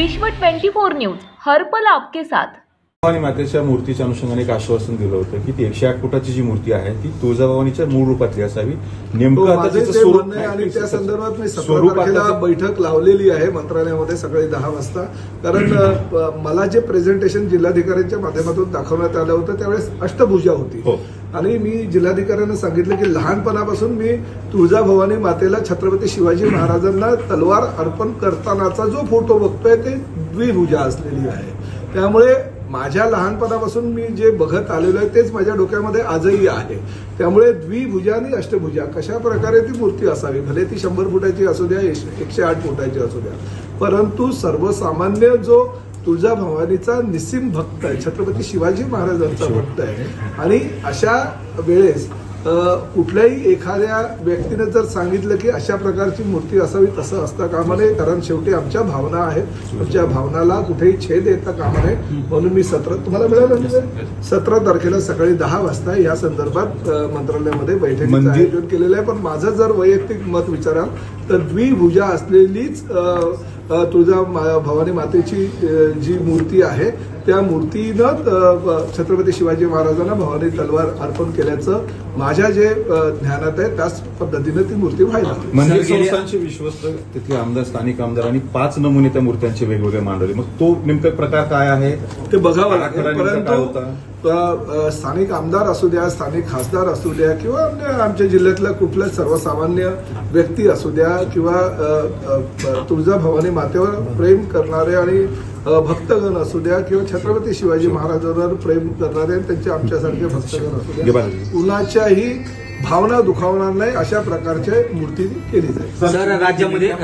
विश्व 24 न्यूज हर पल आपके साथ। भवानी मातेच्या मूर्तीच्या अनुषंगाने एक आश्वासन दिलं होतं की ती 108 फुटाची जी मूर्ती आहे ती तुळजाभवानीच्या मूळ रूपातली असावी। नेमकं आता त्याचं स्वरूप आणि त्या संदर्भात मी 17 तारखेला बैठक लावलेली आहे मंत्रालयामध्ये सकाळी 10 वाजता। कारण मला जे प्रेझेंटेशन जिल्हाधिकाऱ्यांच्या माध्यमातून दाखवण्यात आलं होतं त्यावेळेस अष्टभुजा होती आणि मी जिल्हाधिकाऱ्यांना सांगितलं की लहानपणापासून मी तुळजाभवानी मातेला छत्रपती शिवाजी महाराजांना तलवार अर्पण करतानाचा जो फोटो बघतोय ते द्विभुजा असलेली आहे। त्यामुळे माझ्या लहानपणापासून मी जे बघत आलेलो आहे तेच माझ्या डोक्यामध्ये आजही आहे। त्यामुळे द्विभुजा आणि अष्टभुजा कशा प्रकारे ती मूर्ती असावी, भले ती 100 फुटाची असू द्या 108 फुटाची असू द्या, परंतु सर्वसामान्य जो तुळजाभवानीचा निस्सीम भक्त आहे, छत्रपती शिवाजी महाराजांचा भक्त आहे आणि अशा वेळेस कुठल्याही एखाद्या व्यक्तीने जर सांगितलं की अशा प्रकारची मूर्ती असावी तसं असता कामा नये। कारण शेवटी आमच्या भावना आहेत, आमच्या भावनाला कुठेही छेद येता कामा नये। म्हणून मी 17 मिळालं 17 तारखेला सकाळी 10 वाजता या संदर्भात मंत्रालयामध्ये बैठकीचं आयोजन केलेलं आहे। पण माझं जर वैयक्तिक मत विचाराल तर द्विभुजा असलेलीच तुळजा भवानी मातेची जी मूर्ती आहे त्या मूर्तीनं छत्रपती शिवाजी महाराजांना भवानी तलवार अर्पण केल्याचं माझ्या जे ध्यानात आहे त्याच पद्धतीने ती मूर्ती व्हायला। मंदिर संस्थांचे विश्वस्त तिथले आमदार, स्थानिक आमदारांनी 5 नमुने त्या मूर्त्यांचे वेगवेगळे मांडवले। मग तो नेमका प्रकार काय आहे ते बघावं लागेल। परंतु स्थानिक आमदार असू द्या, स्थानिक खासदार असू द्या किंवा आमच्या जिल्ह्यातला कुठला सर्वसामान्य व्यक्ती असू द्या किंवा तुळजाभवानी मातेवर प्रेम करणारे आणि भक्तगण असू द्या किंवा छत्रपती शिवाजी महाराजांवर प्रेम करणारे त्यांचे आमच्यासारखे भक्तगण असू द्या, कुणाच्याही भावना दुखावणार नाही अशा प्रकारची मूर्ती केली जाईल। सर,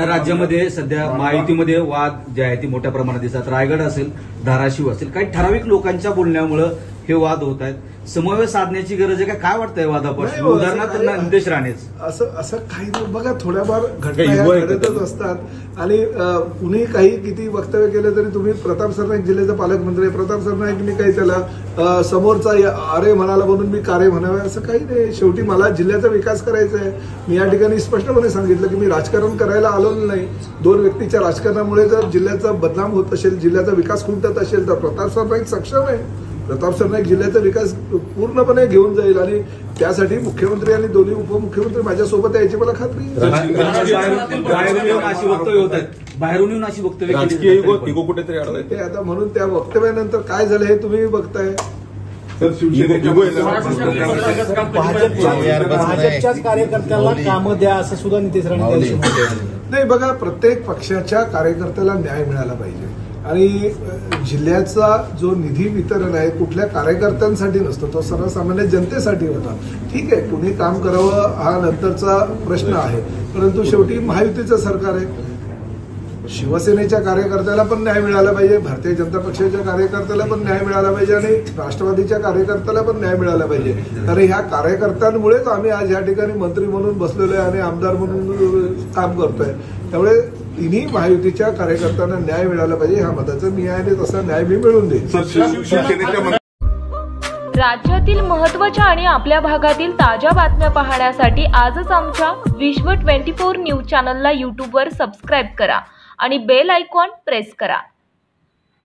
राज्यामध्ये सध्या महायुतीमध्ये वाद जे आहे ते मोठ्या प्रमाणात दिसतात। रायगड असेल, धाराशिव असेल, काही ठराविक लोकांच्या बोलण्यामुळे हे वाद होत आहेत। समन्वय साधण्याची गरज आहे काय वाटतंय वादापासून? उदाहरणार्थ नितेश राणेच असं काही नाही। बघा, थोड्याफार घटना घडतच असतात आणि कुणी काही किती वक्तव्य केलं तरी तुम्ही प्रताप सरनाईक जिल्ह्याचा पालकमंत्री आहे, प्रताप सरनाईकनी काही त्याला समोरचा अरे म्हणाला म्हणून मी कारे म्हणावे असं काही नाही। शेवटी मला जिल्ह्याचा विकास करायचा आहे। मी या ठिकाणी स्पष्टपणे सांगितलं की मी राजकारण करायला आलो नाही। 2 व्यक्तीच्या राजकारणामुळे जर जिल्ह्याचा बदनाम होत असेल, जिल्ह्याचा विकास खुंटत असेल तर प्रताप सरनाईक सक्षम आहे। प्रताप सरनाईक जिल्ह्याचा विकास पूर्णपणे घेऊन जाईल आणि त्यासाठी मुख्यमंत्री आणि दोन्ही उपमुख्यमंत्री माझ्यासोबत यायची मला खात्री आहे। बाहेरून येऊन अशी वक्तव्य कुठेतरी अडलंय ते आता म्हणून त्या वक्तव्यानंतर काय झालं हे तुम्ही बघताय। भाजपच्याच कार्यकर्त्याला कामं द्या असं सुद्धा नितेश राणे नाही। बघा, प्रत्येक पक्षाच्या कार्यकर्त्याला न्याय मिळाला पाहिजे आणि जिल्ह्याचा जो निधी वितरण आहे कुठल्या कार्यकर्त्यांसाठी नसतो, तो सर्वसामान्य जनतेसाठी होता। ठीक आहे, कुणी काम करावं हा नंतरचा प्रश्न आहे, परंतु शेवटी महायुतीचं सरकार आहे। शिवसेनेच्या कार्यकर्त्याला पण न्याय मिळाला पाहिजे, भारतीय जनता पक्षाच्या कार्यकर्त्याला पण न्याय मिळाला पाहिजे आणि राष्ट्रवादीच्या कार्यकर्त्याला पण न्याय मिळाला पाहिजे। कारण ह्या कार्यकर्त्यांमुळेच आम्ही आज या ठिकाणी मंत्री म्हणून बसलेलो आहे आणि आमदार म्हणून काम करतोय। त्यामुळे तिन्ही महायुतीच्या कार्यकर्त्यांना न्याय मिळाला पाहिजे ह्या मताचं मी आहे आणि तसा न्याय मी मिळवून देईन। राज्यातील महत्त्वाच्या आणि आपल्या भागातील ताज्या बातम्या पाहण्यासाठी आजच आमच्या विश्व 24 न्यूज चॅनलला YouTubeवर सबस्क्राईब करा आणि बेल आयकॉन प्रेस करा।